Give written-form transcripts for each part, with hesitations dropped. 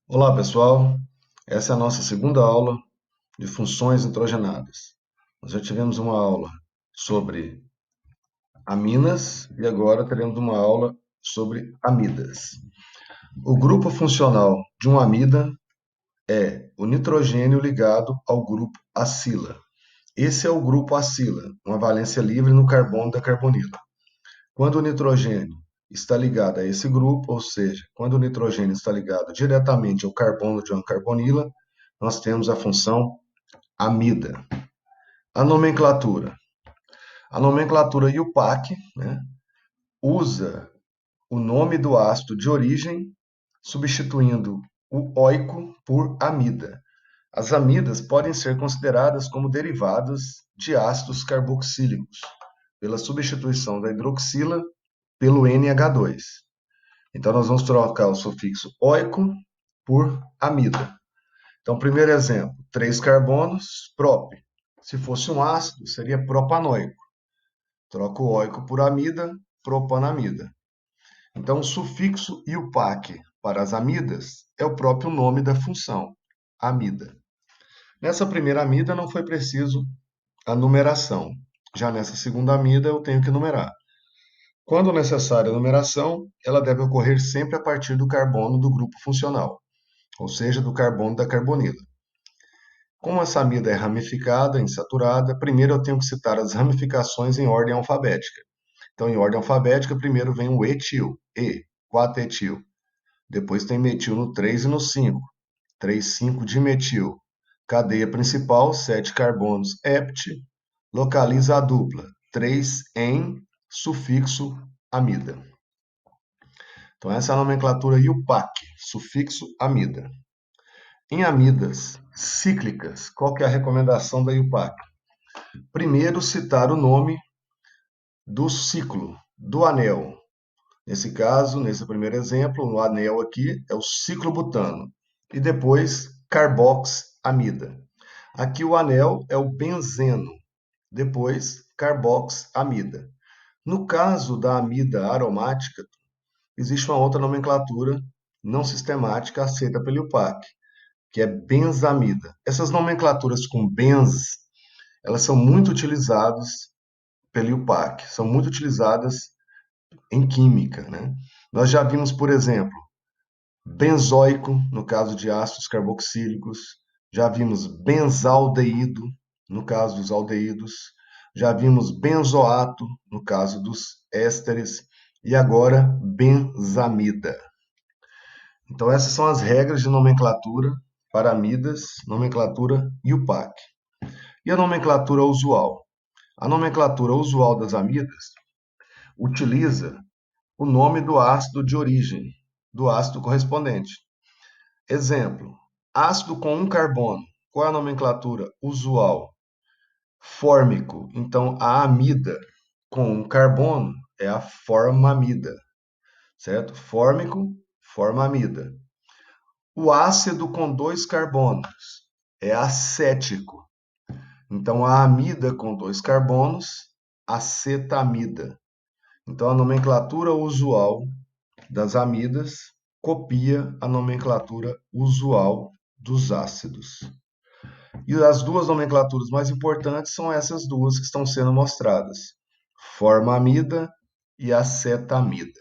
Olá, pessoal. Essa é a nossa segunda aula de funções nitrogenadas. Nós já tivemos uma aula sobre aminas e agora teremos uma aula sobre amidas. O grupo funcional de uma amida é o nitrogênio ligado ao grupo acila. Esse é o grupo acila, uma valência livre no carbono da carbonila. Quando o nitrogênio está ligado a esse grupo, ou seja, quando o nitrogênio está ligado diretamente ao carbono de uma carbonila, nós temos a função amida. A nomenclatura. A nomenclatura IUPAC, né, usa o nome do ácido de origem, substituindo o oico por amida. As amidas podem ser consideradas como derivadas de ácidos carboxílicos, pela substituição da hidroxila pelo NH2. Então, nós vamos trocar o sufixo oico por amida. Então, primeiro exemplo, 3 carbonos, prop. Se fosse um ácido, seria propanoico. Troco o oico por amida, propanamida. Então, o sufixo IUPAC para as amidas é o próprio nome da função, amida. Nessa primeira amida não foi preciso a numeração. Já nessa segunda amida eu tenho que numerar. Quando necessária a numeração, ela deve ocorrer sempre a partir do carbono do grupo funcional, ou seja, do carbono da carbonila. Como essa amida é ramificada, insaturada, primeiro eu tenho que citar as ramificações em ordem alfabética. Então, em ordem alfabética, primeiro vem o etil, 4-etil. Depois tem metil no 3 e no 5, 3,5-dimetil. Cadeia principal, 7 carbonos, hept. Localiza a dupla, 3-en, sufixo amida. Então, essa é a nomenclatura IUPAC, sufixo amida. Em amidas cíclicas, qual que é a recomendação da IUPAC? Primeiro, citar o nome do ciclo, do anel. Nesse caso, nesse primeiro exemplo, o anel aqui é o ciclobutano. E depois, carboxamida. Aqui o anel é o benzeno. Depois, carboxamida. No caso da amida aromática, existe uma outra nomenclatura não sistemática aceita pelo IUPAC, que é benzamida. Essas nomenclaturas com benz, elas são muito utilizadas pelo IUPAC, são muito utilizadas em química, né? Nós já vimos, por exemplo, benzoico, no caso de ácidos carboxílicos, já vimos benzaldeído, no caso dos aldeídos, já vimos benzoato, no caso dos ésteres, e agora benzamida. Então, essas são as regras de nomenclatura para amidas, nomenclatura IUPAC. E a nomenclatura usual? A nomenclatura usual das amidas utiliza o nome do ácido de origem, do ácido correspondente. Exemplo, ácido com um carbono. Qual é a nomenclatura usual? Fórmico. Então, a amida com um carbono é a formamida, certo? Fórmico, formamida. O ácido com 2 carbonos é acético. Então, a amida com 2 carbonos, acetamida. Então, a nomenclatura usual das amidas copia a nomenclatura usual dos ácidos. E as duas nomenclaturas mais importantes são essas duas que estão sendo mostradas: formamida e acetamida.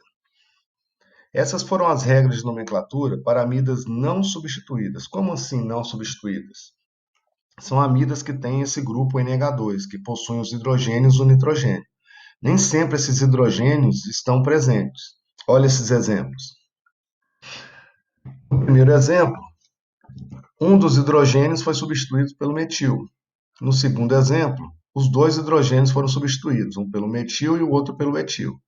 Essas foram as regras de nomenclatura para amidas não substituídas. Como assim não substituídas? São amidas que têm esse grupo NH2, que possuem os hidrogênios do nitrogênio. Nem sempre esses hidrogênios estão presentes. Olha esses exemplos. No primeiro exemplo, um dos hidrogênios foi substituído pelo metil. No segundo exemplo, os dois hidrogênios foram substituídos, um pelo metil e o outro pelo etil.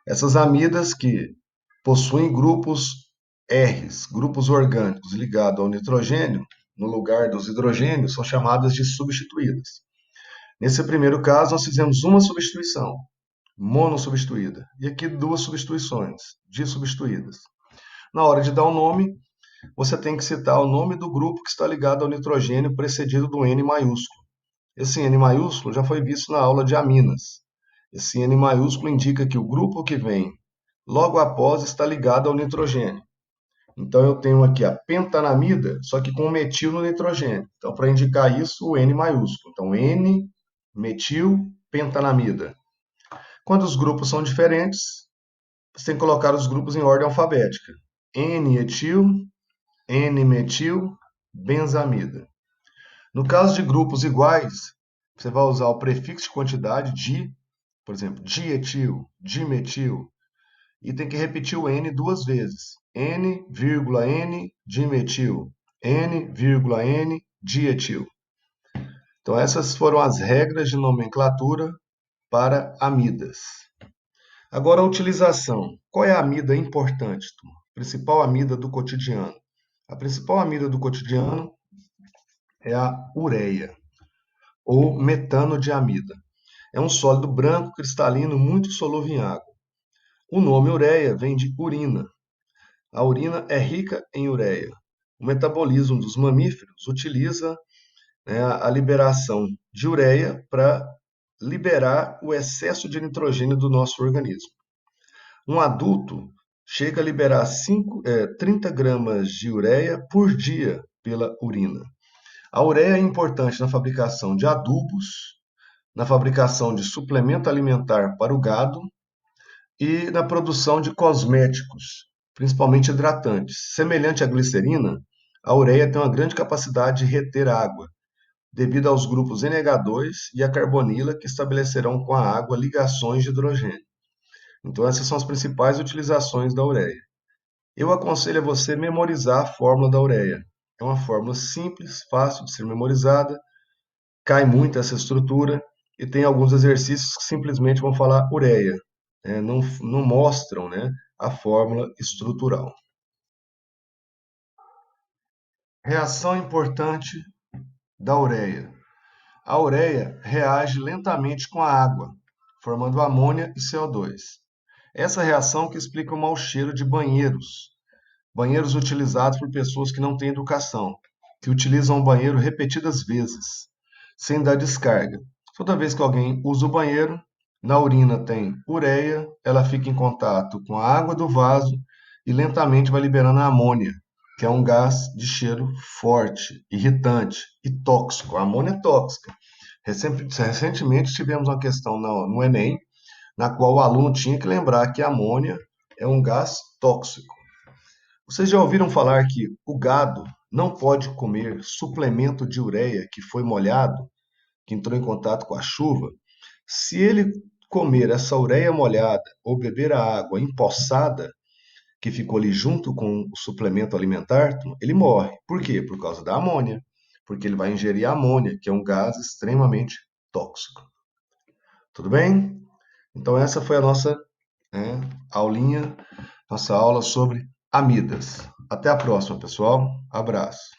Essas amidas que possuem grupos Rs, grupos orgânicos ligados ao nitrogênio, no lugar dos hidrogênios, são chamadas de substituídas. Nesse primeiro caso, nós fizemos uma substituição, monossubstituída, e aqui duas substituições, dissubstituídas. Na hora de dar o nome, você tem que citar o nome do grupo que está ligado ao nitrogênio precedido do N maiúsculo. Esse N maiúsculo já foi visto na aula de aminas. Esse N maiúsculo indica que o grupo que vem logo após está ligado ao nitrogênio. Então eu tenho aqui a pentanamida, só que com metil no nitrogênio. Então, para indicar isso, o N maiúsculo. Então, N-metil pentanamida. Quando os grupos são diferentes, você tem que colocar os grupos em ordem alfabética. N-etil, N-metil, benzamida. No caso de grupos iguais, você vai usar o prefixo de quantidade di, por exemplo, dietil, dimetil, e tem que repetir o N duas vezes. N, N, dimetil. N, N, dietil. Então, essas foram as regras de nomenclatura para amidas. Agora, a utilização. Qual é a amida importante, turma? Principal amida do cotidiano. A principal amida do cotidiano é a ureia, ou metano-diamida. É um sólido branco cristalino muito solúvel em água. O nome ureia vem de urina. A urina é rica em ureia. O metabolismo dos mamíferos utiliza, né, a liberação de ureia para liberar o excesso de nitrogênio do nosso organismo. Um adulto chega a liberar 30 gramas de ureia por dia pela urina. A ureia é importante na fabricação de adubos, na fabricação de suplemento alimentar para o gado e na produção de cosméticos, principalmente hidratantes. Semelhante à glicerina, a ureia tem uma grande capacidade de reter água, devido aos grupos NH2 e a carbonila que estabelecerão com a água ligações de hidrogênio. Então, essas são as principais utilizações da ureia. Eu aconselho a você memorizar a fórmula da ureia. É uma fórmula simples, fácil de ser memorizada, cai muito essa estrutura e tem alguns exercícios que simplesmente vão falar ureia, né? Não mostram, né, a fórmula estrutural. Reação importante da ureia. A ureia reage lentamente com a água, formando amônia e CO2. Essa reação que explica o mau cheiro de banheiros utilizados por pessoas que não têm educação, que utilizam o banheiro repetidas vezes, sem dar descarga. Toda vez que alguém usa o banheiro, na urina tem ureia, ela fica em contato com a água do vaso e lentamente vai liberando a amônia, que é um gás de cheiro forte, irritante e tóxico. A amônia é tóxica. Recentemente tivemos uma questão no Enem, na qual o aluno tinha que lembrar que a amônia é um gás tóxico. Vocês já ouviram falar que o gado não pode comer suplemento de ureia que foi molhado, que entrou em contato com a chuva? Se ele comer essa ureia molhada ou beber a água empoçada, que ficou ali junto com o suplemento alimentar, ele morre. Por quê? Por causa da amônia. Porque ele vai ingerir a amônia, que é um gás extremamente tóxico. Tudo bem? Então, essa foi a nossa, né, aulinha, nossa aula sobre amidas. Até a próxima, pessoal. Abraço.